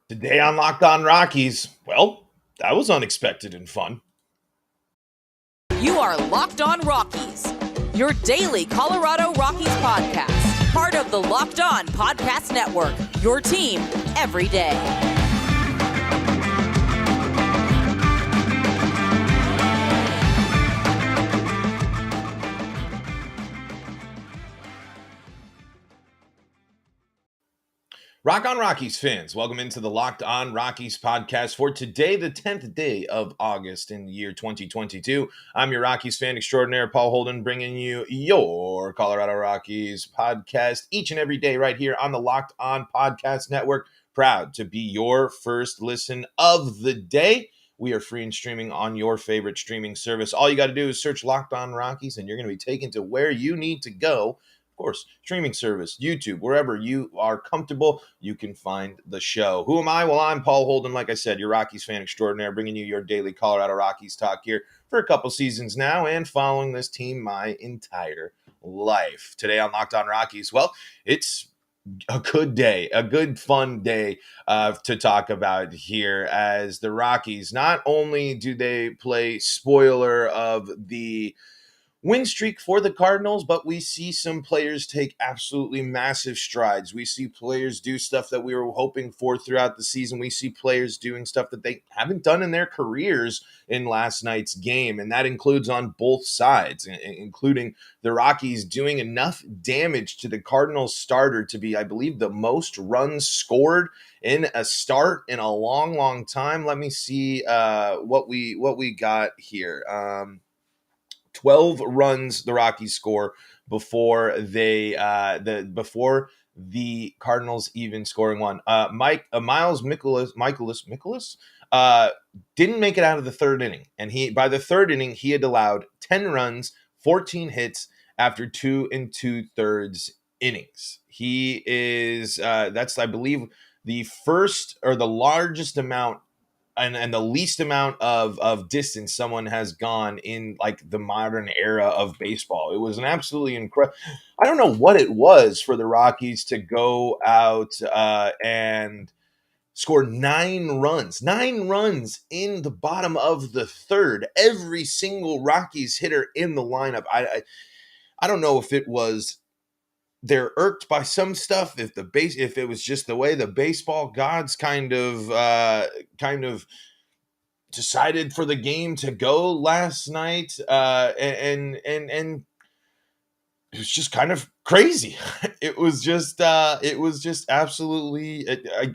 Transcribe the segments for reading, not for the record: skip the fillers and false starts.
Today on Locked On Rockies, well, that was unexpected and fun. You are Locked On Rockies, your daily Colorado Rockies podcast. Part of the Locked On Podcast Network, your team every day. Rock on Rockies fans, welcome into the Locked On Rockies podcast for today, the 10th day of August in the year 2022. I'm your Rockies fan extraordinaire, Paul Holden, bringing you your Colorado Rockies podcast each and every day right here on the Locked On Podcast Network. Proud to be your first listen of the day. We are free and streaming on your favorite streaming service. All you got to do is search Locked On Rockies, and you're going to be taken to where you need to go. Of course, streaming service, YouTube, wherever you are comfortable, you can find the show. Who am I? Well, I'm Paul Holden, like I said, your Rockies fan extraordinaire, bringing you your daily Colorado Rockies talk here for a couple seasons now and following this team my entire life. Today on Locked On Rockies, well, it's a good day, a good fun day to talk about here, as the Rockies, not only do they play spoiler of the win streak for the Cardinals, but we see some players take absolutely massive strides. We see players do stuff that we were hoping for throughout the season. We see players doing stuff that they haven't done in their careers in last night's game, and that includes on both sides, including the Rockies doing enough damage to the Cardinals starter to be, I believe, the most runs scored in a start in a long time. Let me see what we got here. 12 runs the Rockies score before before the Cardinals even scoring one. Miles Mikolas didn't make it out of the third inning, and by the third inning he had allowed 10 runs, 14 hits after 2 2/3 innings. He is that's, I believe, the first or the largest amount and the least amount of distance someone has gone in like the modern era of baseball. It was an absolutely incredible. I don't know what it was for the Rockies to go out and score 9 runs in the bottom of the third. Every single Rockies hitter in the lineup. I don't know if it was they're irked by some stuff, if it was just the way the baseball gods kind of decided for the game to go last night, and it was just kind of crazy. It was just absolutely.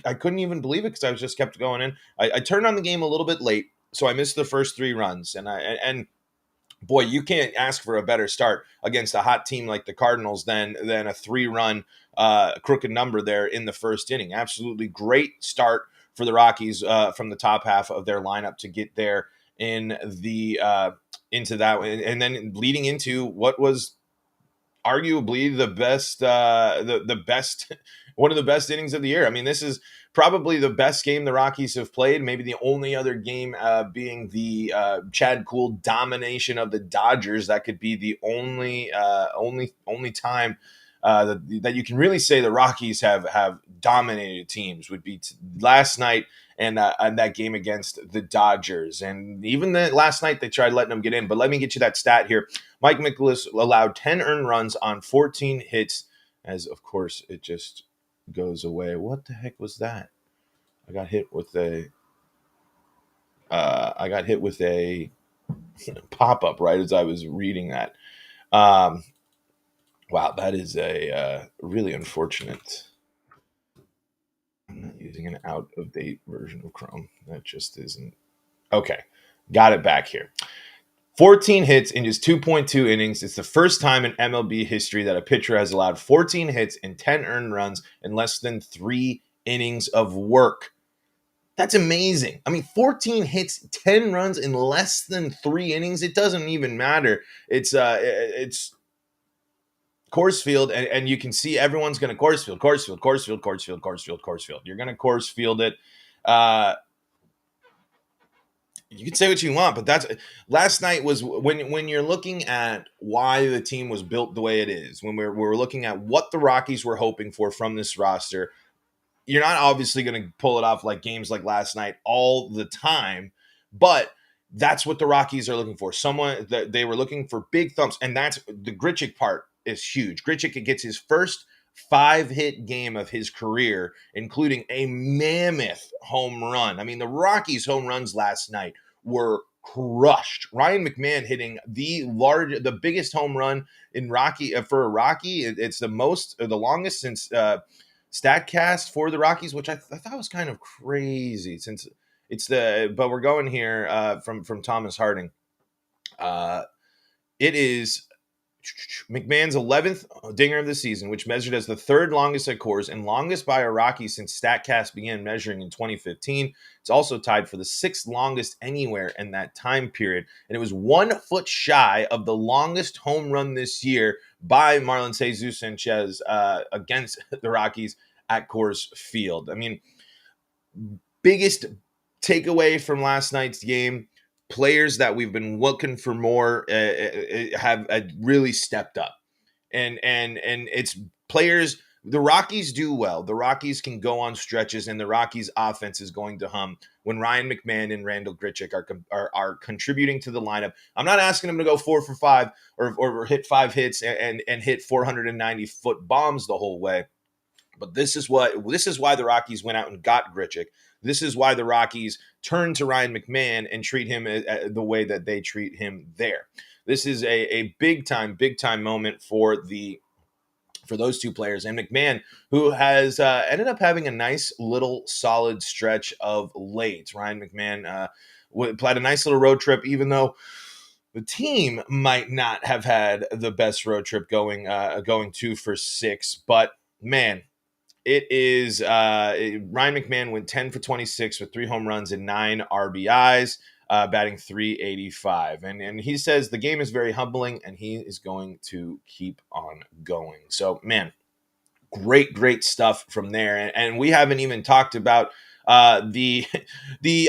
I couldn't even believe it because I was just kept going in. I turned on the game a little bit late, so I missed the first 3 runs, and boy, you can't ask for a better start against a hot team like the Cardinals than a 3-run crooked number there in the first inning. Absolutely great start for the Rockies from the top half of their lineup to get there in the into that, and then leading into what was arguably the best the best one of the best innings of the year. I mean, this is probably the best game the Rockies have played. Maybe the only other game being the Chad Kuhl domination of the Dodgers. That could be the only time that you can really say the Rockies have dominated teams, would be last night and that game against the Dodgers. And even last night they tried letting them get in. But let me get you that stat here. Mike Mikolas allowed 10 earned runs on 14 hits, as of course it just goes away. What the heck was that? I got hit with a pop-up right as I was reading that. Wow, that is a really unfortunate. I'm not using an out-of-date version of Chrome. That just isn't. Okay, got it back here. 14 hits in just 2.2 innings. It's the first time in MLB history that a pitcher has allowed 14 hits and 10 earned runs in less than 3 innings of work. That's amazing. I mean, 14 hits, 10 runs in less than 3 innings. It doesn't even matter. It's Coors Field, and you can see everyone's going to Coors Field. You're going to Coors Field it. You can say what you want, but that's last night was when you're looking at why the team was built the way it is, when we're looking at what the Rockies were hoping for from this roster. you're not obviously going to pull it off like games like last night all the time, but that's what the Rockies are looking for. Someone that they were looking for big thumps, and that's the Grichuk part is huge. Grichuk gets his first 5-hit game of his career, including a mammoth home run. I mean, the Rockies' home runs last night were crushed. Ryan McMahon hitting the biggest home run in Rocky for a Rocky. It's the longest since Statcast for the Rockies, which I thought was kind of crazy since but we're going here from Thomas Harding. It is McMahon's 11th dinger of the season, which measured as the third longest at Coors and longest by a Rocky since Statcast began measuring in 2015. It's also tied for the 6th longest anywhere in that time period. And it was 1 foot shy of the longest home run this year by Marlon Jesus Sanchez against the Rockies at Coors Field. I mean, biggest takeaway from last night's game, players that we've been looking for more have really stepped up, and it's players. The Rockies do well. The Rockies can go on stretches, and the Rockies' offense is going to hum when Ryan McMahon and Randall Grichuk are contributing to the lineup. I'm not asking them to go 4 for 5 or hit 5 hits and hit 490-foot bombs the whole way. But this is why the Rockies went out and got Grichuk. This is why the Rockies turn to Ryan McMahon and treat him the way that they treat him there. This is a big time moment for those two players. And McMahon, who has ended up having a nice little solid stretch of late. Ryan McMahon had a nice little road trip, even though the team might not have had the best road trip going 2 for 6. But man, it is Ryan McMahon went 10 for 26 with 3 home runs and 9 RBIs, batting .385. And he says the game is very humbling and he is going to keep on going. So, man, great stuff from there. And we haven't even talked about the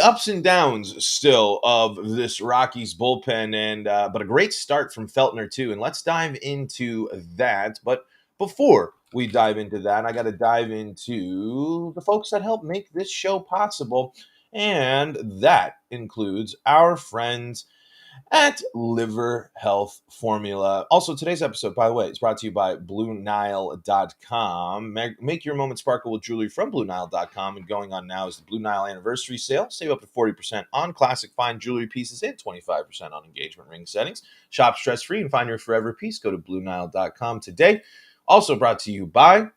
ups and downs still of this Rockies bullpen, and but a great start from Feltner too. And let's dive into that. But before we dive into that, I got to dive into the folks that help make this show possible. And that includes our friends at Liver Health Formula. Also, today's episode, by the way, is brought to you by BlueNile.com. Make your moment sparkle with jewelry from BlueNile.com. And going on now is the Blue Nile Anniversary Sale. Save up to 40% on classic fine jewelry pieces and 25% on engagement ring settings. Shop stress-free and find your forever piece. Go to BlueNile.com today. Also brought to you by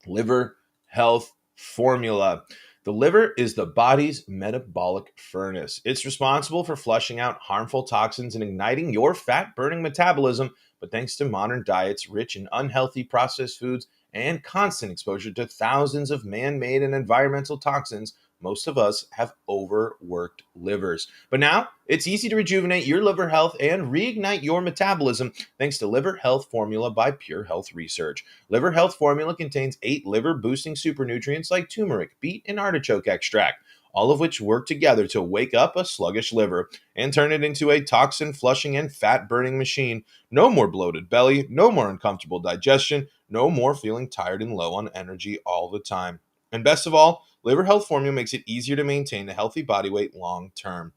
Liver Health Formula. The liver is the body's metabolic furnace. It's responsible for flushing out harmful toxins and igniting your fat-burning metabolism. But thanks to modern diets rich in unhealthy processed foods and constant exposure to thousands of man-made and environmental toxins, most of us have overworked livers. But now it's easy to rejuvenate your liver health and reignite your metabolism thanks to Liver Health Formula by Pure Health Research. Liver Health Formula contains 8 liver-boosting supernutrients like turmeric, beet, and artichoke extract, all of which work together to wake up a sluggish liver and turn it into a toxin-flushing and fat-burning machine. No more bloated belly, no more uncomfortable digestion, no more feeling tired and low on energy all the time. And best of all, Liver Health Formula makes it easier to maintain a healthy body weight long term.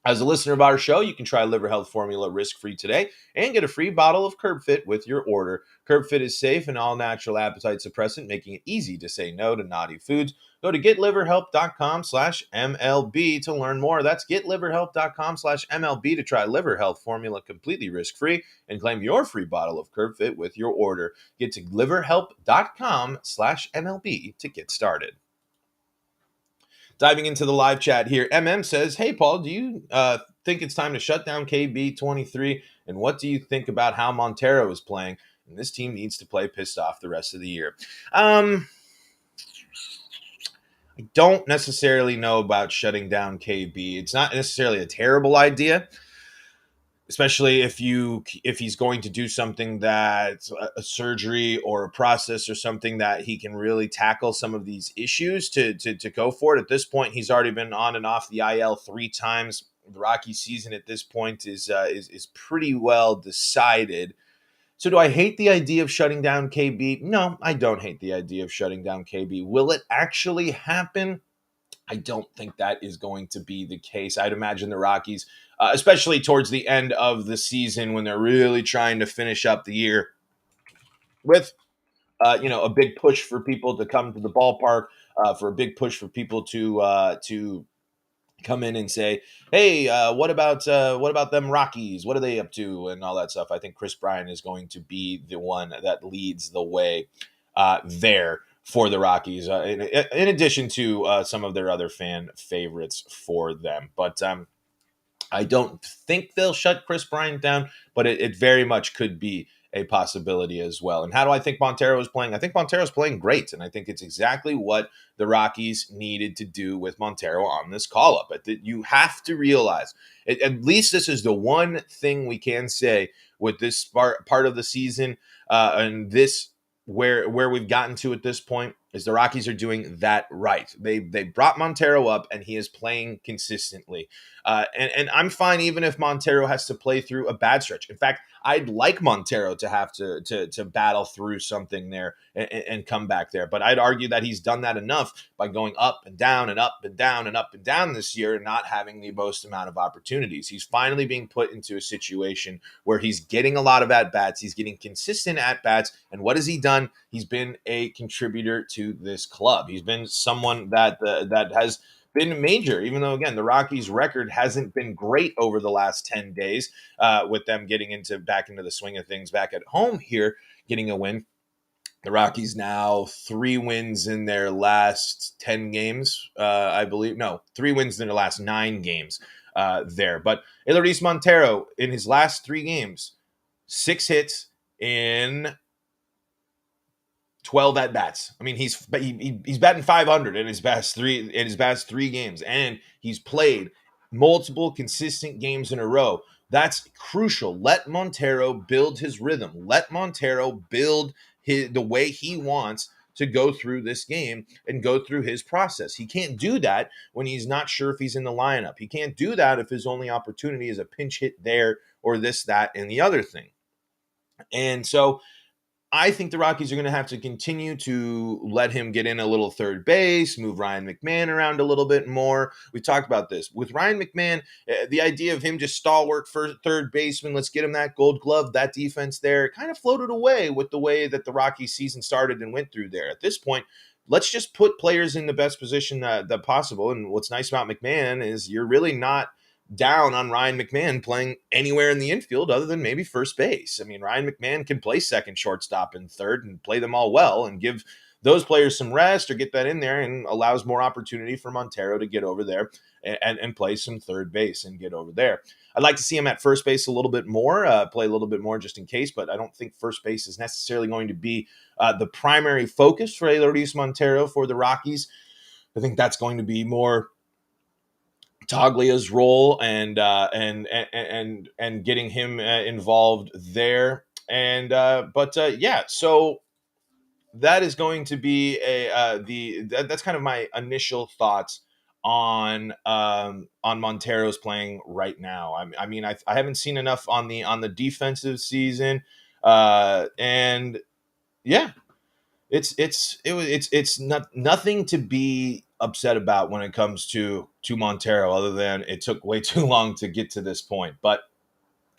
As a listener of our show, you can try Liver Health Formula risk-free today and get a free bottle of Curb Fit with your order. Curb Fit is safe and all-natural appetite suppressant, making it easy to say no to naughty foods. Go to getliverhelp.com/MLB to learn more. That's getliverhelp.com/MLB to try Liver Health Formula completely risk-free and claim your free bottle of Curb Fit with your order. Get to liverhelp.com/MLB to get started. Diving into the live chat here, MM says, hey, Paul, do you think it's time to shut down KB23? And what do you think about how Montero is playing? And this team needs to play pissed off the rest of the year. I don't necessarily know about shutting down KB. It's not necessarily a terrible idea, especially if he's going to do something that's a surgery or a process or something that he can really tackle some of these issues to go for it. At this point, he's already been on and off the IL 3 times. The Rocky season at this point is pretty well decided. So do I hate the idea of shutting down KB? No, I don't hate the idea of shutting down KB. Will it actually happen? I don't think that is going to be the case. I'd imagine the Rockies, especially towards the end of the season when they're really trying to finish up the year with, a big push for people to come to the ballpark, for a big push for people to come in and say, "Hey, what about them Rockies? What are they up to?" and all that stuff. I think Chris Bryant is going to be the one that leads the way there for the Rockies, in addition to some of their other fan favorites for them. But I don't think they'll shut Chris Bryant down, but it very much could be a possibility as well. And how do I think Montero is playing? I think Montero is playing great, and I think it's exactly what the Rockies needed to do with Montero on this call up. But you have to realize, at least this is the one thing we can say with this part of the season, and this where we've gotten to at this point is the Rockies are doing that right. They brought Montero up, and he is playing consistently. And I'm fine even if Montero has to play through a bad stretch. In fact, I'd like Montero to have to battle through something there and come back there. But I'd argue that he's done that enough by going up and down and up and down and up and down this year and not having the most amount of opportunities. He's finally being put into a situation where he's getting a lot of at-bats. He's getting consistent at-bats. And what has he done? He's been a contributor to this club. He's been someone that has been major, even though, again, the Rockies' record hasn't been great over the last 10 days, with them getting back into the swing of things back at home here, getting a win. The Rockies now 3 wins in their last 10 games, I believe. No, 3 wins in their last 9 games there. But Eloris Montero, in his last 3 games, 6 hits in 12 at bats. I mean, he's batting 500 in his past 3 games, and he's played multiple consistent games in a row. That's crucial. Let Montero build his rhythm. Let Montero build the way he wants to go through this game and go through his process. He can't do that when he's not sure if he's in the lineup. He can't do that if his only opportunity is a pinch hit there or this, that, and the other thing. And so I think the Rockies are going to have to continue to let him get in a little third base, move Ryan McMahon around a little bit more. We talked about this. With Ryan McMahon, the idea of him just stalwart for third baseman, let's get him that gold glove, that defense there, kind of floated away with the way that the Rockies season started and went through there. At this point, let's just put players in the best position that possible. And what's nice about McMahon is you're really not down on Ryan McMahon playing anywhere in the infield other than maybe first base. I mean, Ryan McMahon can play second, shortstop, and third and play them all well and give those players some rest or get that in there, and allows more opportunity for Montero to get over there and play some third base and get over there. I'd like to see him at first base a little bit more, play a little bit more just in case, but I don't think first base is necessarily going to be the primary focus for Eloris Montero for the Rockies. I think that's going to be more Taglia's role and getting him involved there. And so that is going to be that's kind of my initial thoughts on Montero's playing right now. I mean, I haven't seen enough on the defensive season, and yeah, it's not nothing to be upset about when it comes to Montero, other than it took way too long to get to this point. But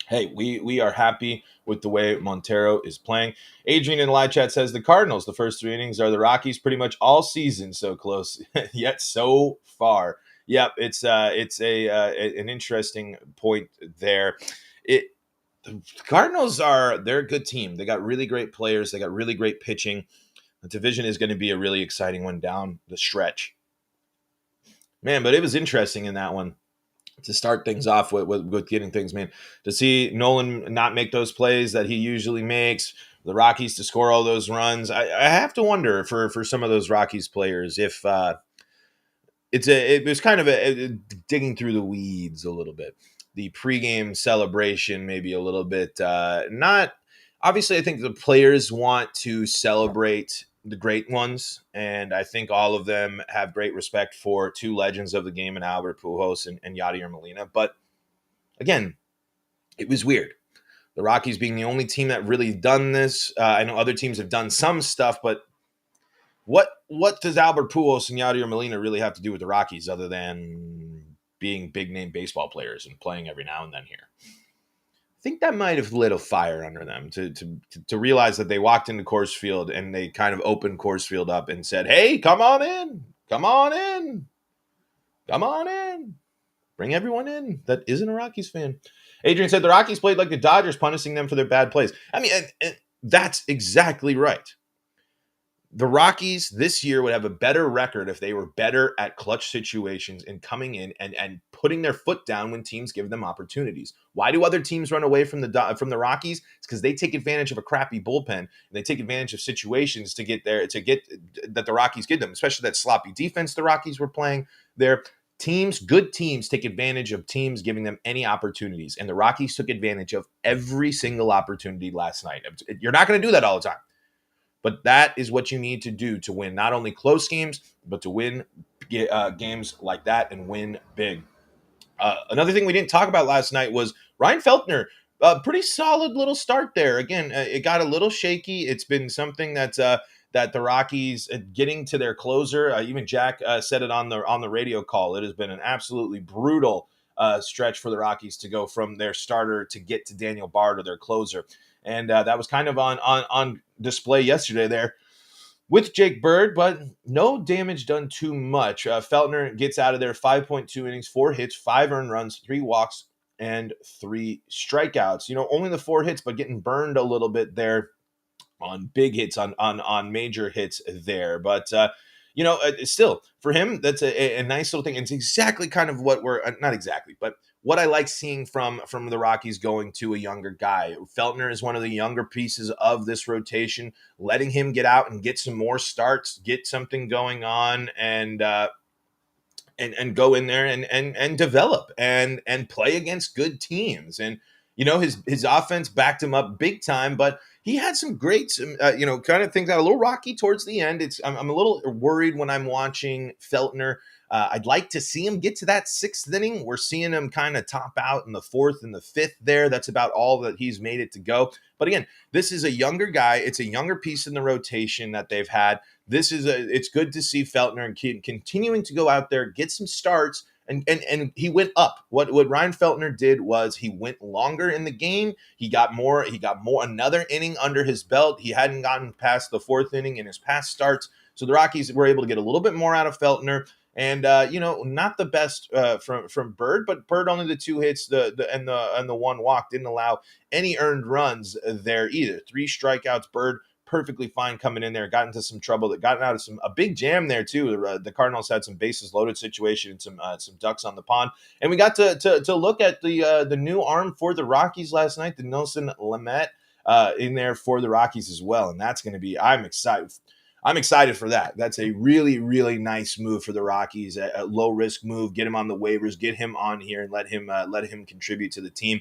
hey, we are happy with the way Montero is playing. Adrian in the live chat says the Cardinals, the first 3 innings are the Rockies pretty much all season, so close yet so far. Yep, it's an interesting point there. The Cardinals they're a good team. They got really great players. They got really great pitching. The division is going to be a really exciting one down the stretch. Man, but it was interesting in that one to start things off with getting things, man. To see Nolan not make those plays that he usually makes, the Rockies to score all those runs. I have to wonder for some of those Rockies players if it was kind of a digging through the weeds a little bit. The pregame celebration maybe a little bit not. Obviously, I think the players want to celebrate the great ones, and I think all of them have great respect for 2 legends of the game in Albert Pujols and Yadier Molina. But again, it was weird. The Rockies being the only team that really done this. I know other teams have done some stuff, but what does Albert Pujols and Yadier Molina really have to do with the Rockies other than being big name baseball players and playing every now and then here? I think that might have lit a fire under them to realize that they walked into Coors Field and they kind of opened Coors Field up and said, "Hey, come on in, come on in, come on in, bring everyone in that isn't a Rockies fan." Adrian said the Rockies played like the Dodgers, punishing them for their bad plays. I mean, and that's exactly right. The Rockies this year would have a better record if they were better at clutch situations and coming in and putting their foot down when teams give them opportunities. Why do other teams run away from the Rockies? It's because they take advantage of a crappy bullpen and they take advantage of situations to get that the Rockies give them, especially that sloppy defense the Rockies were playing there. Good teams take advantage of teams giving them any opportunities, and the Rockies took advantage of every single opportunity last night. You're not going to do that all the time. But that is what you need to do to win not only close games, but to win games like that and win big. Another thing we didn't talk about last night was Ryan Feltner. Pretty solid little start there. Again, it got a little shaky. It's been something that the Rockies getting to their closer. Even Jack said it on the radio call. It has been an absolutely brutal stretch for the Rockies to go from their starter to get to Daniel Bard or their closer. And that was kind of on display yesterday there with Jake Bird, but no damage done too much. Feltner gets out of there 5.2 innings, 4 hits, 5 earned runs, 3 walks, and 3 strikeouts. Only the 4 hits, but getting burned a little bit there on big hits, on major hits there. But still for him, that's a nice little thing. It's exactly kind of what we're not exactly, but what I like seeing from the Rockies going to a younger guy. Feltner is one of the younger pieces of this rotation. Letting him get out and get some more starts, get something going on, and go in there and develop and play against good teams. And his offense backed him up big time, but he had some great kind of things that a little rocky towards the end. I'm a little worried when I'm watching Feltner. I'd like to see him get to that 6th inning. We're seeing him kind of top out in the 4th and the 5th there. That's about all that he's made it to go. But again, this is a younger guy. It's a younger piece in the rotation that they've had. It's good to see Feltner continuing to go out there, get some starts, and he went up. What Ryan Feltner did was he went longer in the game. He got more, another inning under his belt. He hadn't gotten past the 4th inning in his past starts. So the Rockies were able to get a little bit more out of Feltner. And not the best from Bird, but Bird only the 2 hits, the 1 walk, didn't allow any earned runs there either. 3 strikeouts. Bird perfectly fine coming in there, got into some trouble, that got out of a big jam there too. The Cardinals had some bases loaded situation and some ducks on the pond, and we got to look at the new arm for the Rockies last night, the Nelson Lamet in there for the Rockies as well, and that's going to be I'm excited for that. That's a really, really nice move for the Rockies, a low risk move. Get him on the waivers, get him on here, and let him contribute to the team.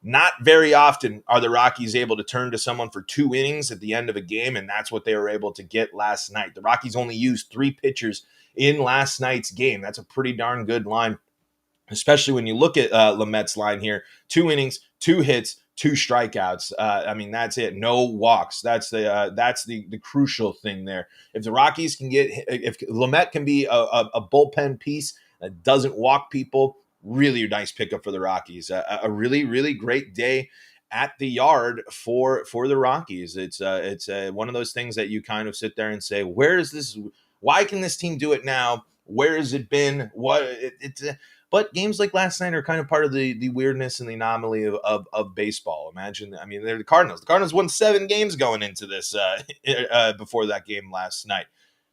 Not very often are the Rockies able to turn to someone for 2 innings at the end of a game, and that's what they were able to get last night. The Rockies only used 3 pitchers in last night's game. That's a pretty darn good line, especially when you look at Lamet's line here. 2 innings, 2 hits, 2 strikeouts. That's it. No walks. That's the crucial thing there. If the Rockies if Lamet can be a bullpen piece that doesn't walk people, really nice pickup for the Rockies. A really, really great day at the yard for the Rockies. It's one of those things that you kind of sit there and say, where is this? Why can this team do it now? Where has it been? But games like last night are kind of part of the weirdness and the anomaly of baseball. They're the Cardinals. The Cardinals won 7 games going into this before that game last night.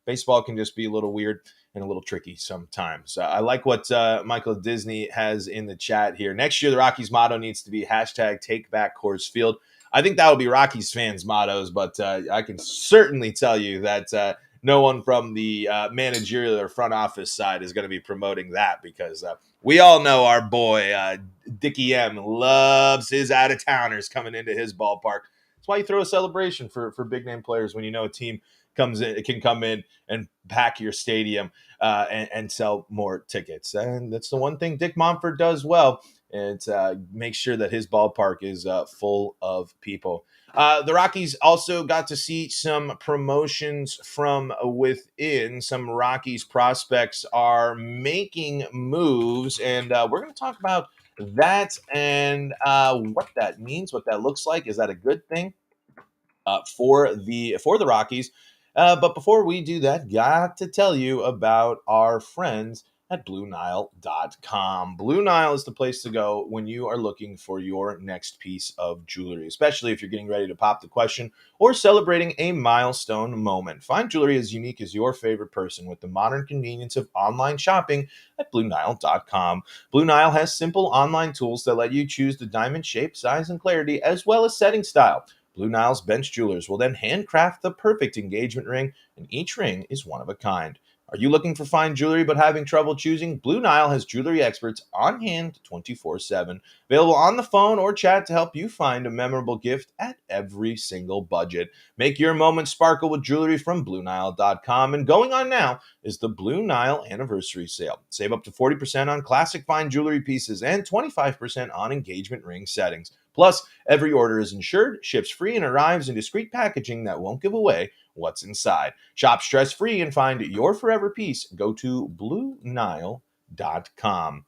Baseball can just be a little weird and a little tricky sometimes. I like what Michael Disney has in the chat here. Next year, the Rockies motto needs to be #TakeBackCoors Field. I think that will be Rockies fans' mottos, but I can certainly tell you that no one from the managerial or front office side is going to be promoting that, because we all know our boy Dickie M loves his out-of-towners coming into his ballpark. That's why you throw a celebration for big name players when you know a team can come in and pack your stadium and sell more tickets. And that's the one thing Dick Monfort does well. and make sure that his ballpark is full of people. The Rockies also got to see some promotions from within. Some Rockies prospects are making moves, and we're going to talk about that and what that means, what that looks like. Is that a good thing for the Rockies? But before we do that, got to tell you about our friends at BlueNile.com. Blue Nile is the place to go when you are looking for your next piece of jewelry, especially if you're getting ready to pop the question or celebrating a milestone moment. Find jewelry as unique as your favorite person with the modern convenience of online shopping at BlueNile.com. Blue Nile has simple online tools that let you choose the diamond shape, size, and clarity, as well as setting style. Blue Nile's bench jewelers will then handcraft the perfect engagement ring, and each ring is one of a kind. Are you looking for fine jewelry but having trouble choosing? Blue Nile has jewelry experts on hand 24/7, available on the phone or chat to help you find a memorable gift at every single budget. Make your moment sparkle with jewelry from BlueNile.com. And going on now is the Blue Nile Anniversary Sale. Save up to 40% on classic fine jewelry pieces and 25% on engagement ring settings. Plus, every order is insured, ships free, and arrives in discreet packaging that won't give away what's inside. Shop stress-free and find your forever piece. Go to BlueNile.com.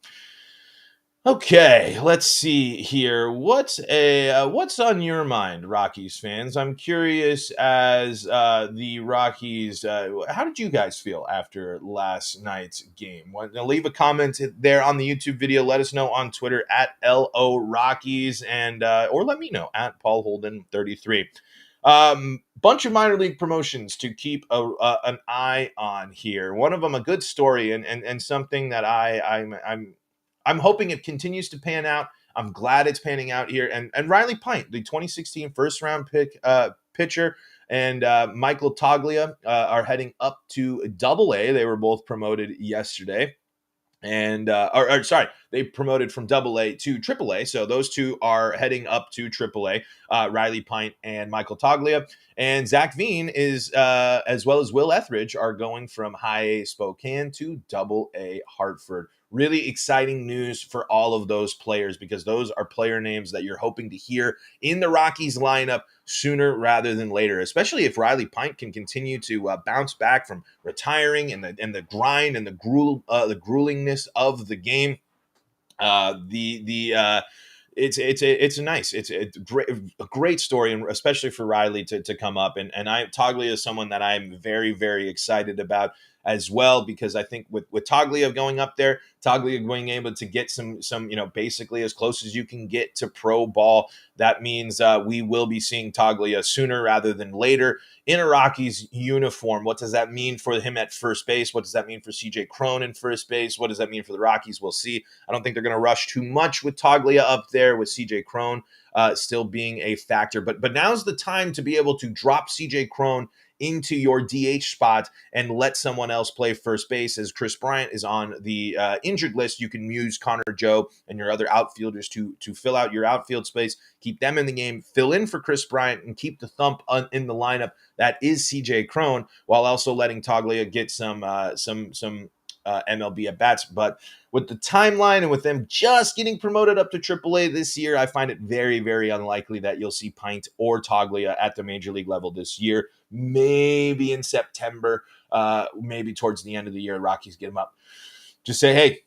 Okay, let's see here. What's on your mind, Rockies fans? I'm curious as the Rockies. How did you guys feel after last night's game? Leave a comment there on the YouTube video. Let us know on Twitter at LO Rockies and or let me know at Paul Holden 33. Bunch of minor league promotions to keep an eye on here. One of them a good story and something that I'm hoping it continues to pan out. I'm glad it's panning out here. And Riley Pint, the 2016 first round pick pitcher, and Michael Toglia are heading up to Double-A. They were both promoted yesterday. And they promoted from Double-A to Triple-A. So those two are heading up to Triple-A. Riley Pint and Michael Toglia, and Zach Veen is as well as Will Etheridge are going from High A Spokane to Double-A Hartford. Really exciting news for all of those players because those are player names that you're hoping to hear in the Rockies lineup sooner rather than later, especially if Riley Pint can continue to bounce back from retiring and the grind and the gruelingness of the game. It's a great story, and especially for Riley to come up. And Toglia is someone that I'm very, very excited about as well, because I think with Toglia going up there, Toglia being able to get some basically as close as you can get to pro ball, that means we will be seeing Toglia sooner rather than later in a Rockies uniform. What does that mean for him at first base? What does that mean for CJ Cron in first base? What does that mean for the Rockies? We'll see. I don't think they're going to rush too much with Toglia up there, with CJ Cron still being a factor. But now's the time to be able to drop CJ Cron into your DH spot and let someone else play first base. As Chris Bryant is on the injured list, you can use Connor Joe and your other outfielders to fill out your outfield space, keep them in the game, fill in for Chris Bryant, and keep the thump in the lineup that is CJ Cron, while also letting Toglia get some MLB at bats. But with the timeline and with them just getting promoted up to AAA this year, I find it very, very unlikely that you'll see Pint or Toglia at the major league level this year. Maybe in September, maybe towards the end of the year, Rockies get them up. Just say, hey,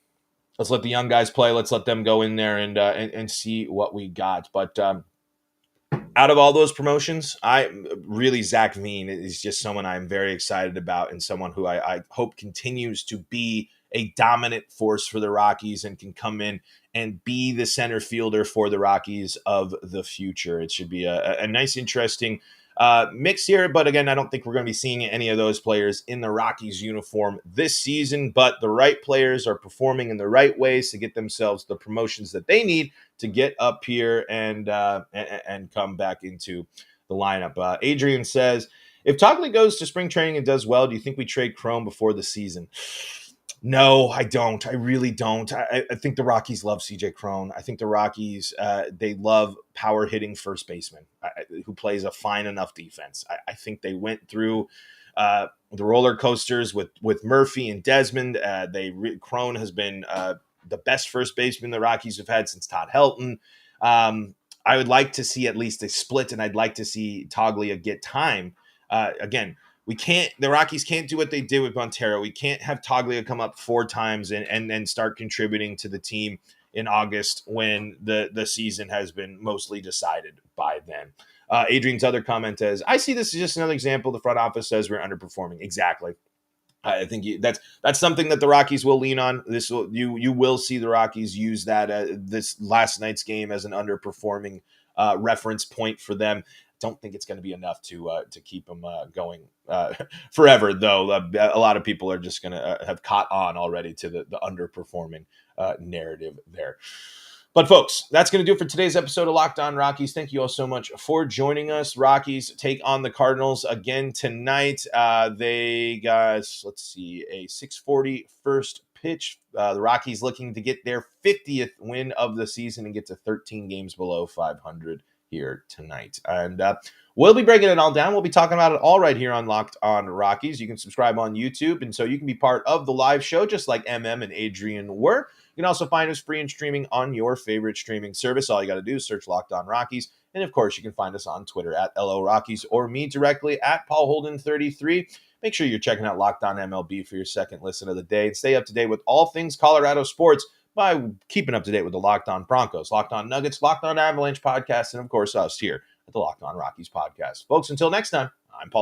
let's let the young guys play. Let's let them go in there and see what we got. But out of all those promotions, Zach Veen is just someone I'm very excited about, and someone who I hope continues to be a dominant force for the Rockies and can come in and be the center fielder for the Rockies of the future. It should be a nice, interesting mix here. But again, I don't think we're going to be seeing any of those players in the Rockies uniform this season. But the right players are performing in the right ways to get themselves the promotions that they need to get up here and come back into the lineup. Adrian says, if Toglia goes to spring training and does well, do you think we trade Chrome before the season? No, I don't. I really don't. I think the Rockies love CJ Cron. I think the Rockies, they love power hitting first baseman who plays a fine enough defense. I think they went through the roller coasters with Murphy and Desmond. Cron has been the best first baseman the Rockies have had since Todd Helton. I would like to see at least a split, and I'd like to see Toglia get time. Again, the Rockies can't do what they did with Montero. We can't have Toglia come up 4 times and start contributing to the team in August when the season has been mostly decided by then. Adrian's other comment is, I see this as just another example. The front office says we're underperforming. Exactly. I think that's something that the Rockies will lean on. You will see the Rockies use that this last night's game as an underperforming reference point for them. Don't think it's going to be enough to keep them going forever, though. A lot of people are just going to have caught on already to the underperforming narrative there. But folks, that's going to do it for today's episode of Locked On Rockies. Thank you all so much for joining us. Rockies take on the Cardinals again tonight. They got, let's see, a 6:40 first pitch. The Rockies looking to get their 50th win of the season and get to 13 games below 500 here tonight. And we'll be breaking it all down. We'll be talking about it all right here on Locked On Rockies. You can subscribe on YouTube, and so you can be part of the live show just like MM and Adrian were. You can also find us free and streaming on your favorite streaming service. All you got to do is search Locked On Rockies. And of course, you can find us on Twitter at LO Rockies or me directly at Paul Holden 33. Make sure you're checking out Locked On MLB for your second listen of the day and stay up to date with all things Colorado sports by keeping up to date with the Locked On Broncos, Locked On Nuggets, Locked On Avalanche podcast, and of course us here at the Locked On Rockies podcast. Folks, until next time, I'm Paul.